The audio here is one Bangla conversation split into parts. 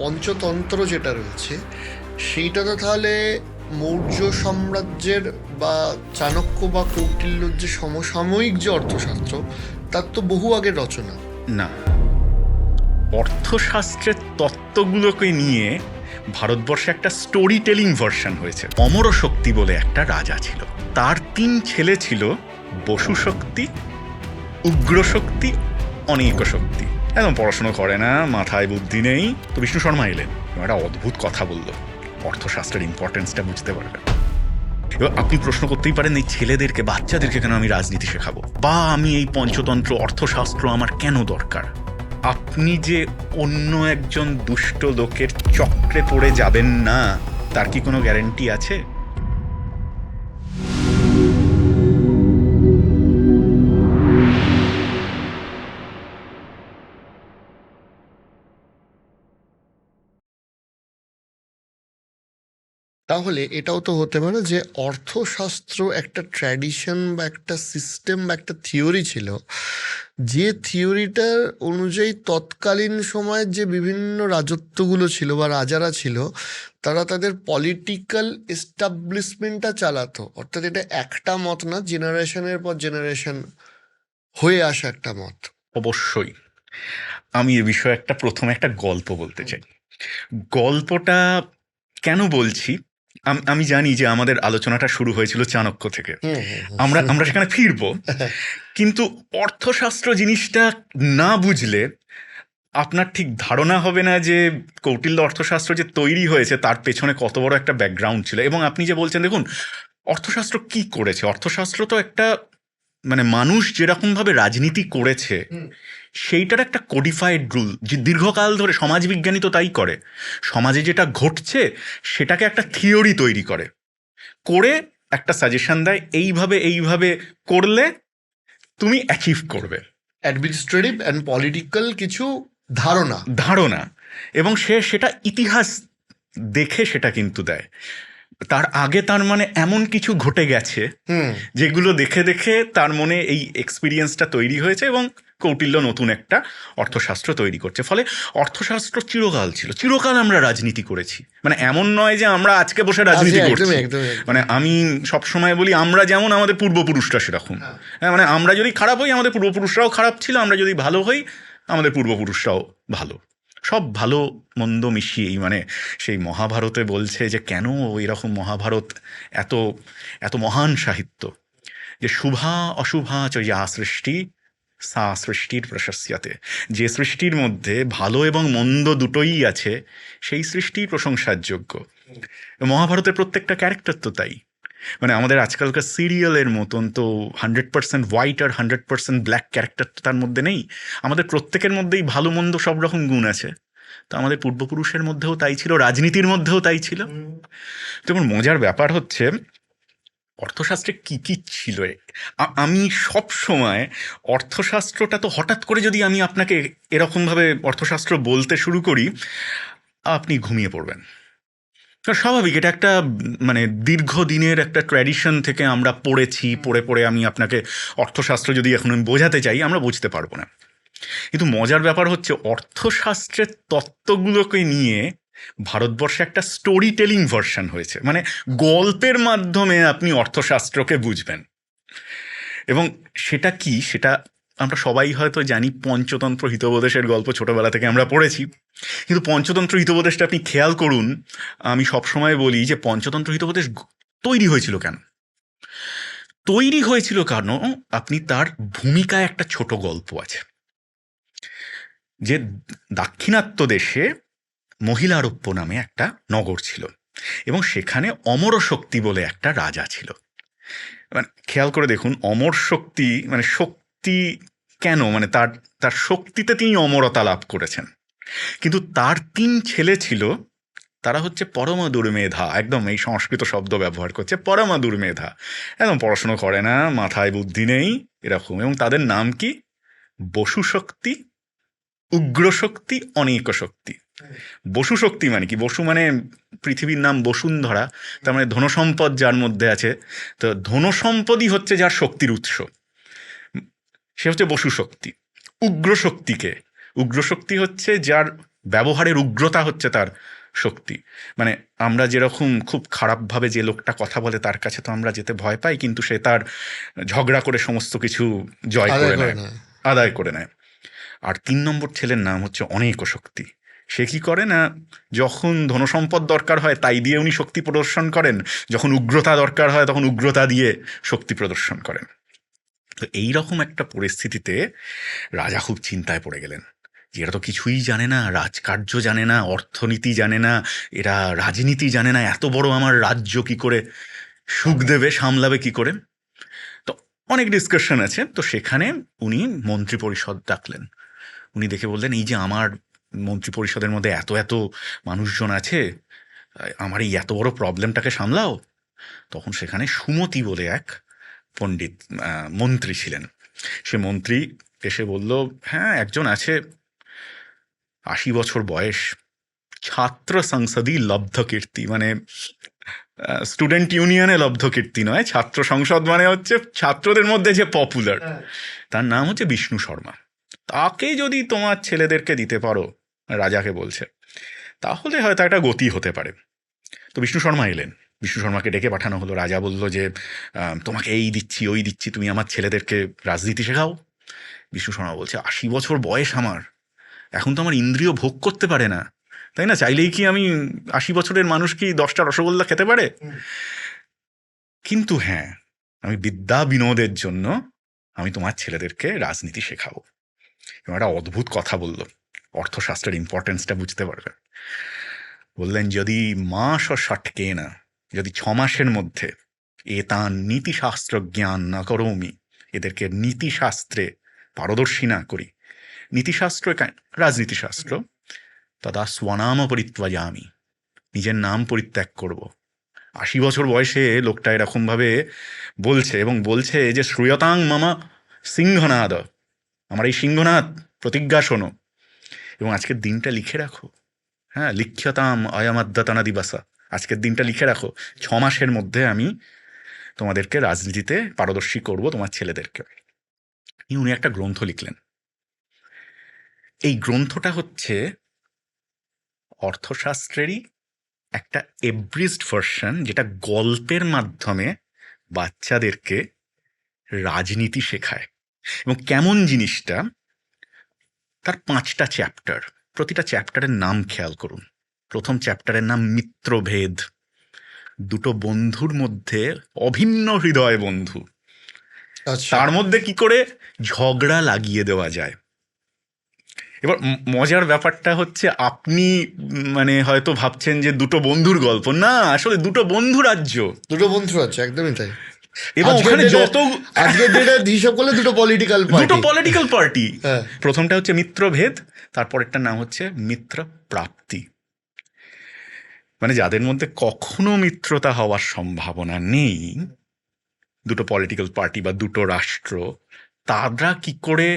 পঞ্চতন্ত্র যেটা রয়েছে সেইটা তো তাহলে মৌর্য সাম্রাজ্যের বা চাণক্য বা কৌটিল্যর যে সমসাময়িক যে অর্থশাস্ত্র তার তো বহু আগের রচনা। না, অর্থশাস্ত্রের তত্ত্বগুলোকে নিয়ে ভারতবর্ষে একটা স্টোরি টেলিং ভার্সন হয়েছে। অমর শক্তি বলে একটা রাজা ছিল, তার 3 ছেলে ছিল, বসু শক্তি, উগ্র শক্তি, অনেক শক্তি। একদম পড়াশুনো করে না, মাথায় বুদ্ধি নেই। তো বিষ্ণু শর্মা এলেন, একটা অদ্ভুত কথা বলল, অর্থশাস্ত্রের ইম্পর্টেন্সটা বুঝতে পারবেন। এবার আপনি প্রশ্ন করতেই পারেন, এই ছেলেদেরকে, বাচ্চাদেরকে কেন আমি রাজনীতি শেখাবো, বা আমি এই পঞ্চতন্ত্র অর্থশাস্ত্র আমার কেন দরকার? আপনি যে অন্য একজন দুষ্ট লোকের চক্রে পড়ে যাবেন না, তার কি কোনো গ্যারান্টি আছে? তাহলে এটাও তো হতে পারে যে অর্থশাস্ত্র একটা ট্র্যাডিশন বা একটা সিস্টেম বা একটা থিওরি ছিল, যে থিওরিটার অনুযায়ী তৎকালীন সময়ের যে বিভিন্ন রাজত্বগুলো ছিল বা রাজারা ছিল তারা তাদের পলিটিক্যাল এস্টাবলিশমেন্টটা চালাতো। অর্থাৎ এটা একটা মত না, জেনারেশনের পর জেনারেশন হয়ে আসা একটা মত। অবশ্যই। আমি এ বিষয়ে প্রথমে একটা গল্প বলতে চাই। গল্পটা কেন বলছি, আমি জানি যে আমাদের আলোচনাটা শুরু হয়েছিল চাণক্য থেকে, আমরা সেখানে ফিরবো, কিন্তু অর্থশাস্ত্র জিনিসটা না বুঝলে আপনার ঠিক ধারণা হবে না যে কৌটিল্য অর্থশাস্ত্র যে তৈরি হয়েছে তার পেছনে কত বড় একটা ব্যাকগ্রাউন্ড ছিল। এবং আপনি যে বলছেন, দেখুন অর্থশাস্ত্র কি করেছে, অর্থশাস্ত্র তো একটা, মানে মানুষ যেরকমভাবে রাজনীতি করেছে সেইটার একটা কোডিফাইড রুল, যে দীর্ঘকাল ধরে সমাজবিজ্ঞানী তো তাই করে, সমাজে যেটা ঘটছে সেটাকে একটা থিওরি তৈরি করে, করে একটা সাজেশন দেয়, এইভাবে এইভাবে করলে তুমি অ্যাচিভ করবে। অ্যাডমিনিস্ট্রেটিভ অ্যান্ড পলিটিক্যাল কিছু ধারণা ধারণা, এবং সেটা ইতিহাস দেখে সেটা কিন্তু দেয়। তার আগে তার মানে এমন কিছু ঘটে গেছে যেগুলো দেখে দেখে তার মনে এই এক্সপিরিয়েন্সটা তৈরি হয়েছে, এবং কৌটিল্য নতুন একটা অর্থশাস্ত্র তৈরি করছে। ফলে অর্থশাস্ত্র চিরকাল ছিল, চিরকাল আমরা রাজনীতি করেছি। মানে এমন নয় যে আমরা আজকে বসে রাজনীতি করছি। মানে আমি সবসময় বলি, আমরা যেমন আমাদের পূর্বপুরুষরা সেরকম। মানে আমরা যদি খারাপ হই আমাদের পূর্বপুরুষরাও খারাপ ছিল, আমরা যদি ভালো হই আমাদের পূর্বপুরুষরাও ভালো। সব ভালো মন্দ মিশিয়েই, মানে সেই মহাভারতে বলছে যে কেন এরকম মহাভারত এত এত মহান সাহিত্য, যে শুভা অশুভা চ ইয়া সৃষ্টি সা সৃষ্টির প্রশস্যতে, যে সৃষ্টির মধ্যে ভালো এবং মন্দ দুটোই আছে সেই সৃষ্টি প্রশংসার যোগ্য। মহাভারতের প্রত্যেকটা ক্যারেক্টার তো তাই। মানে আমাদের আজকালকার সিরিয়ালের মতন তো 100% হোয়াইট আর 100% ব্ল্যাক ক্যারেক্টার তো তার মধ্যে নেই। আমাদের প্রত্যেকের মধ্যেই ভালো মন্দ সব রকম গুণ আছে। তো আমাদের পূর্বপুরুষের মধ্যেও তাই ছিল, রাজনীতির মধ্যেও তাই ছিল। যেমন মজার ব্যাপার হচ্ছে, অর্থশাস্ত্রে কি কি ছিল, আমি সব সময় অর্থশাস্ত্রটা তো হঠাৎ করে যদি আমি আপনাকে এরকমভাবে অর্থশাস্ত্র বলতে শুরু করি, আপনি ঘুমিয়ে পড়বেন। স্বাভাবিক, এটা একটা মানে দীর্ঘদিনের একটা ট্র্যাডিশন থেকে আমরা পড়েছি, পড়ে পড়ে আমি আপনাকে অর্থশাস্ত্র যদি এখন আমি বোঝাতে চাই আমরা বুঝতে পারবো না। কিন্তু মজার ব্যাপার হচ্ছে, অর্থশাস্ত্রের তত্ত্বগুলোকে নিয়ে ভারতবর্ষে একটা স্টোরি টেলিং ভার্সন হয়েছে। মানে গল্পের মাধ্যমে আপনি অর্থশাস্ত্রকে বুঝবেন। এবং সেটা কি, সেটা আমরা সবাই হয়তো জানি, পঞ্চতন্ত্র হিতোপদেশের গল্প ছোটবেলা থেকে আমরা পড়েছি। কিন্তু পঞ্চতন্ত্র হিতোপদেশটা আপনি খেয়াল করুন, আমি সবসময় বলি যে পঞ্চতন্ত্র হিতোপদেশ তৈরি হয়েছিল কেন? তৈরি হয়েছিল কারণ আপনি তার ভূমিকায় একটা ছোট গল্প আছে, যে দাক্ষিণাত্য দেশে মহিলারোপ্য নামে একটা নগর ছিল, এবং সেখানে অমর শক্তি বলে একটা রাজা ছিল। মানে খেয়াল করে দেখুন, অমর শক্তি মানে শক্তি কেন, মানে তার তার শক্তিতে তিনি অমরতা লাভ করেছেন। কিন্তু তার 3 ছেলে ছিল, তারা হচ্ছে পরমা দুর্মেধা, একদম এই সংস্কৃত শব্দ ব্যবহার করছে, পরমা দুর্মেধা, একদম পড়াশুনো করে না, মাথায় বুদ্ধি নেই এরকম। এবং তাদের নাম কি? বসু শক্তি, উগ্র শক্তি, অনেক শক্তি। বসু শক্তি মানে কি? বসু মানে পৃথিবীর নাম বসুন্ধরা, তার মানে ধনসম্পদ যার মধ্যে আছে। তো ধনসম্পদই হচ্ছে যার শক্তির উৎস, সে হচ্ছে বসু শক্তি। উগ্র শক্তিকে, উগ্র শক্তি হচ্ছে যার ব্যবহারের উগ্রতা হচ্ছে তার শক্তি। মানে আমরা যেরকম খুব খারাপভাবে যে লোকটা কথা বলে তার কাছে তো আমরা যেতে ভয় পাই, কিন্তু সে তার ঝগড়া করে সমস্ত কিছু জয় আদায় করে করে নেয়, না। আদায় করে নেয়। আর ৩ নম্বর ছেলের নাম হচ্ছে অনেক শক্তি। সে কি করে না, যখন ধনসম্পদ দরকার হয় তাই দিয়ে উনি শক্তি প্রদর্শন করেন, যখন উগ্রতা দরকার হয় তখন উগ্রতা দিয়ে শক্তি প্রদর্শন করেন। তো এইরকম একটা পরিস্থিতিতে রাজা খুব চিন্তায় পড়ে গেলেন যে এরা তো কিছুই জানে না, রাজকার্য জানে না, অর্থনীতি জানে না, এরা রাজনীতি জানে না, এত বড় আমার রাজ্য কি করে সুখ দেবে, সামলাবে কি করে। তো অনেক ডিসকাশন আছে, তো সেখানে উনি মন্ত্রী পরিষদ ডাকলেন। উনি দেখে বললেন, এই যে আমার মন্ত্রী পরিষদের মধ্যে এত এত মানুষজন আছে, আমার এই এত বড় প্রবলেমটাকে সামলাও। তখন সেখানে সুমতি বলে এক পণ্ডিত মন্ত্রী ছিলেন। সে মন্ত্রী এসে বলল, হ্যাঁ একজন আছে, ৮০ বছর বয়স, ছাত্র সংসদী লব্ধ কীর্তি, মানে স্টুডেন্ট ইউনিয়নে লব্ধ কীর্তি নয়, ছাত্র সংসদ মানে হচ্ছে ছাত্রদের মধ্যে যে পপুলার, তার নাম হচ্ছে বিষ্ণু শর্মা। তাকে যদি তোমার ছেলেদেরকে দিতে পারো, রাজাকে বলছে, তাহলে হয়তো একটা গতি হতে পারে। তো বিষ্ণু শর্মা এলেন, বিষ্ণু শর্মাকে ডেকে পাঠানো হলো। রাজা বলল যে তোমাকে এই দিচ্ছি ওই দিচ্ছি, তুমি আমার ছেলেদেরকে রাজনীতি শেখাও। বিষ্ণু শর্মা বলছে, ৮০ বছর বয়স আমার, এখন তো আমার ইন্দ্রিয় ভোগ করতে পারে না, তাই না? চাইলেই কি আমি ৮০ বছরের মানুষ কি ১০টা রসগোল্লা খেতে পারে? কিন্তু হ্যাঁ, আমি বিদ্যা বিনোদের জন্য আমি তোমার ছেলেদেরকে রাজনীতি শেখাবো। এবং একটা অদ্ভুত কথা বলল, অর্থশাস্ত্রের ইম্পর্টেন্সটা বুঝতে পারবে। বললেন, যদি মাস ও ষটকে না, যদি ৬ মাসের মধ্যে তার নীতিশাস্ত্র জ্ঞান না করোমি, এদেরকে নীতিশাস্ত্রে পারদর্শী না করি, নীতিশাস্ত্র রাজনীতিশাস্ত্র, তদা স্বনাম পরিত্যাজামি, নিজের নাম পরিত্যাগ করব। ৮০ বছর বয়সে লোকটা এরকমভাবে বলছে, এবং বলছে যে শ্রুয়তাং মামা সিংহনাদ, আমার এই সিংহনাদ প্রতিজ্ঞা শোনো, এবং আজকের দিনটা লিখে রাখো। হ্যাঁ, লিখ্যতাম অয়মাদ্যতনা দিবাসা, আজকের দিনটা লিখে রাখো, ৬ মাসের মধ্যে আমি তোমাদেরকে রাজনীতিতে পারদর্শী করব, তোমার ছেলেদেরকে। উনি একটা গ্রন্থ লিখলেন। এই গ্রন্থটা হচ্ছে অর্থশাস্ত্রেরই একটা এব্রিজড ভার্সন, যেটা গল্পের মাধ্যমে বাচ্চাদেরকে রাজনীতি শেখায়। এবং কেমন জিনিসটা, তার 5টা চ্যাপ্টার, প্রতিটা চ্যাপ্টারের নাম খেয়াল করুন। প্রথম চ্যাপ্টারের নাম মিত্রভেদ, দুটো বন্ধুর মধ্যে অভিন্ন হৃদয় বন্ধু, আচ্ছা। তার মধ্যে কি করে ঝগড়া লাগিয়ে দেওয়া যায়। এবার মজার ব্যাপারটা হচ্ছে, আপনি মানে হয়তো ভাবছেন যে দুটো বন্ধুর গল্প, না, আসলে দুটো বন্ধু রাজ্য, দুটো বন্ধু আছে, একদমই তাই। এবং ওখানে যত আজকের ডেটে হিসাব করলে দুটো পলিটিক্যাল দুটো পলিটিক্যাল পার্টি। হ্যাঁ। প্রথমটা হচ্ছে মিত্রভেদ, তারপরেরটার নাম হচ্ছে মিত্র প্রাপ্তি, মানে যাদের মধ্যে কখনো মিত্রতা হওয়ার সম্ভাবনা নেই, দুটো পলিটিক্যাল পার্টি বা দুটো রাষ্ট্র, তারা কি করে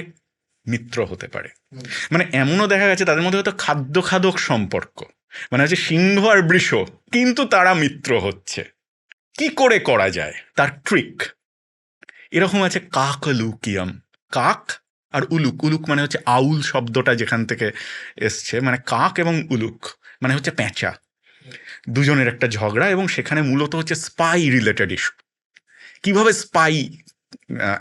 মিত্র হতে পারে। মানে এমনও দেখা গেছে তাদের মধ্যে হয়তো খাদ্য খাদক সম্পর্ক, মানে হচ্ছে সিংহ আর বৃষ, কিন্তু তারা মিত্র হচ্ছে। কি করে করা যায়, তার ট্রিক এরকম আছে। কাক লুকিয়াম, কাক আর উলুক, উলুক মানে হচ্ছে আউল শব্দটা যেখান থেকে এসছে, মানে কাক এবং উলুক মানে হচ্ছে পেঁচা, দুজনের একটা ঝগড়া, এবং সেখানে মূলত হচ্ছে স্পাই রিলেটেড ইস্যু। কিভাবে স্পাই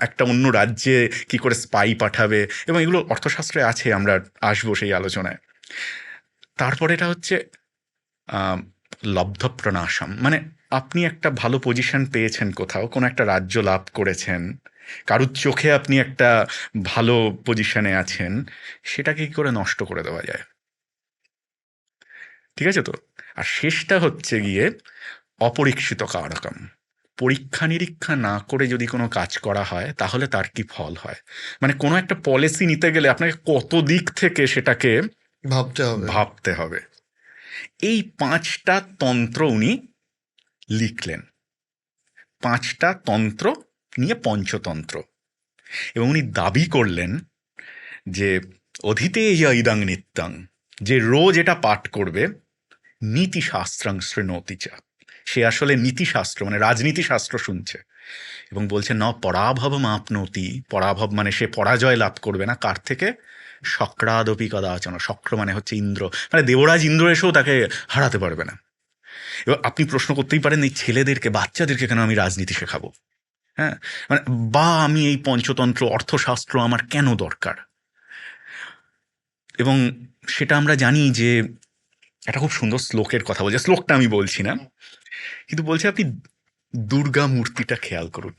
একটা অন্য রাজ্যে কি করে স্পাই পাঠাবে, এবং এগুলো অর্থশাস্ত্রে আছে, আমরা আসবো সেই আলোচনায়। তারপরে এটা হচ্ছে লব্ধ প্রণাশম, মানে আপনি একটা ভালো পজিশন পেয়েছেন কোথাও, কোনো একটা রাজ্য লাভ করেছেন, কারুর চোখে আপনি একটা ভালো পজিশনে আছেন, সেটাকে কি করে নষ্ট করে দেওয়া যায়। ঠিক আছে তো? আর শেষটা হচ্ছে গিয়ে অপরীক্ষিত কারকম, পরীক্ষা নিরীক্ষা না করে যদি কোনো কাজ করা হয় তাহলে তার কি ফল হয়। মানে কোনো একটা পলিসি নিতে গেলে আপনাকে কত দিক থেকে সেটাকে ভাবতে হবে। এই 5টা তন্ত্র উনি লিখলেন, 5টা তন্ত্র নিয়ে পঞ্চতন্ত্র, এবং উনি দাবি করলেন যে অধীতে ইদং নিত্যং, যে রোজ এটা পাঠ করবে, নীতিশাস্ত্রাং শৃণোতি চা, সে আসলে নীতিশাস্ত্র মানে রাজনীতি শাস্ত্র শুনছে। এবং বলছে ন পরাভব আপনতি, পরাভব মানে সে পরাজয় লাভ করবে না, কার থেকে, শক্রাদপি কদাচন, শক্র মানে হচ্ছে ইন্দ্র, মানে দেবরাজ ইন্দ্র এসেও তাকে হারাতে পারবে না। এবার আপনি প্রশ্ন করতেই পারেন, এই ছেলেদেরকে, বাচ্চাদেরকে কেন আমি রাজনীতি শেখাবো? হ্যাঁ, মানে বা আমি এই পঞ্চতন্ত্র অর্থশাস্ত্র আমার কেন দরকার? এবং সেটা আমরা জানি যে একটা খুব সুন্দর শ্লোকের কথা বলছে, শ্লোকটা আমি বলছি না, কিন্তু বলছে আপনি দুর্গা মূর্তিটা খেয়াল করুন,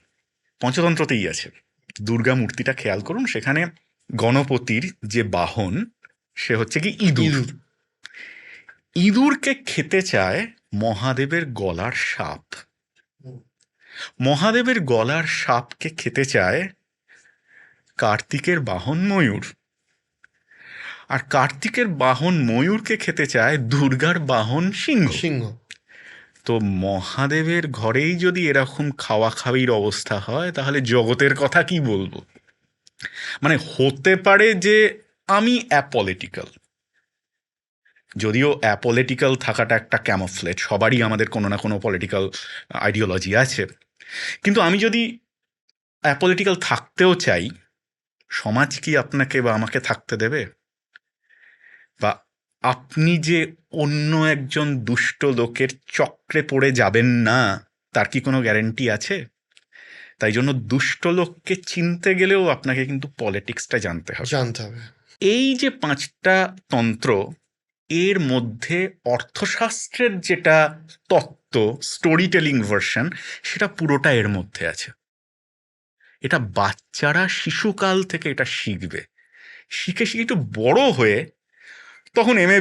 পঞ্চতন্ত্রতেই আছে। দুর্গা মূর্তিটা খেয়াল করুন, সেখানে গণপতির যে বাহন সে হচ্ছে কি ইঁদুর। ইঁদুরকে খেতে চায় মহাদেবের গলার সাপ, মহাদেবের গলার সাপকে খেতে চায় কার্তিকের বাহন ময়ূর, আর কার্তিকের বাহন ময়ূরকে খেতে চায় দুর্গার বাহন সিংহ। সিংহ। তো মহাদেবের ঘরেই যদি এরকম খাওয়া খাওয়ির অবস্থা হয়, তাহলে জগতের কথা কি বলবো? মানে হতে পারে যে আমি অ্যাপলিটিক্যাল, যদিও অ্যাপলিটিক্যাল থাকাটা একটা ক্যামোফ্লেজ, সবারই আমাদের কোনো না কোনো পলিটিক্যাল আইডিওলজি আছে, কিন্তু আমি যদি অ্যাপলিটিক্যাল থাকতেও চাই, সমাজ কি আপনাকে বা আমাকে থাকতে দেবে? বা আপনি যে অন্য একজন দুষ্ট লোকের চক্রে পড়ে যাবেন না, তার কি কোনো গ্যারেন্টি আছে? তাই জন্য দুষ্ট লোককে চিনতে গেলেও আপনাকে কিন্তু পলিটিক্সটা জানতে হবে। এই যে 5টা তন্ত্র, এর মধ্যে অর্থশাস্ত্রের যেটা তত্ত্ব, স্টোরি টেলিং ভার্সন, সেটা পুরোটা এর মধ্যে আছে। এটা বাচ্চারা শিশুকাল থেকে এটা শিখবে, শিখে শিখে একটু বড় হয়ে তখন MA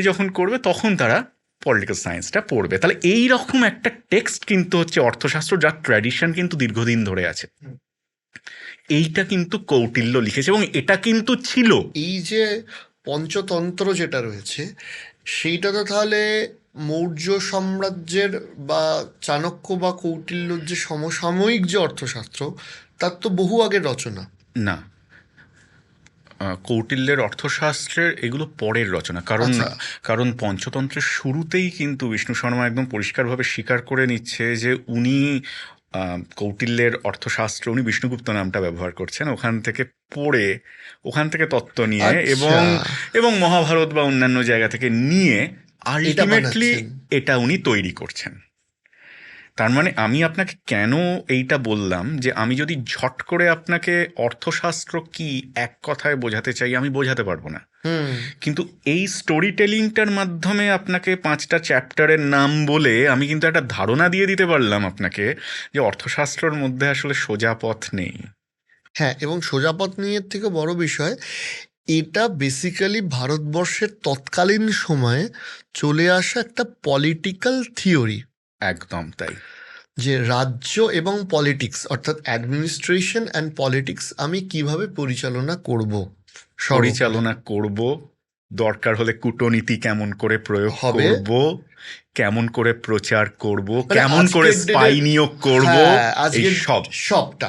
যখন করবে তখন তারা পলিটিক্যাল সায়েন্সটা পড়বে। তাহলে এই রকম একটা টেক্সট কিন্তু হচ্ছে অর্থশাস্ত্র, যার ট্র্যাডিশন কিন্তু দীর্ঘদিন ধরে আছে। এইটা কিন্তু কৌটিল্য লিখেছে, এবং এটা কিন্তু ছিল এই যে পঞ্চতন্ত্র যেটা রয়েছে, সেইটা তো তাহলে মৌর্য সাম্রাজ্যের বা চাণক্য বা কৌটিল্যর যে সমসাময়িক যে অর্থশাস্ত্র, তার তো বহু আগের রচনা। না, কৌটিল্যের অর্থশাস্ত্রের এগুলো পরের রচনা, কারণ পঞ্চতন্ত্রের শুরুতেই কিন্তু বিষ্ণু শর্মা একদম পরিষ্কারভাবে স্বীকার করে নিচ্ছে যে উনি কৌটিল্যের অর্থশাস্ত্র, উনি বিষ্ণুগুপ্ত নামটা ব্যবহার করছেন, ওখান থেকে পড়ে, ওখান থেকে তত্ত্ব নিয়ে এবং মহাভারত বা অন্যান্য জায়গা থেকে নিয়ে আলটিমেটলি এটা উনি তৈরি করছেন। তার মানে আমি আপনাকে কেন এইটা বললাম, যে আমি যদি ঝট করে আপনাকে অর্থশাস্ত্র কি এক কথায় বোঝাতে চাই, আমি বোঝাতে পারবো না, কিন্তু এই স্টোরি টেলিংটার মাধ্যমে আপনাকে 5টা চ্যাপ্টারের নাম বলে আমি কিন্তু একটা ধারণা দিয়ে দিতে পারলাম আপনাকে যে অর্থশাস্ত্রের মধ্যে আসলে সোজা পথ নেই। হ্যাঁ, এবং সোজা পথ নিয়ে থেকে বড় বিষয়, এটা বেসিক্যালি ভারতবর্ষের তৎকালীন সময়ে চলে আসা একটা পলিটিক্যাল থিওরি। একদম তাই, যে রাজ্য এবং পলিটিক্স, অর্থাৎ অ্যাডমিনিস্ট্রেশন অ্যান্ড পলিটিক্স আমি কিভাবে পরিচালনা করব, দরকার হলে কূটনীতি কেমন করে প্রয়োগ করব, কেমন করে প্রচার করব, কেমন করে স্পাই নিয়োগ করব, এই সবটা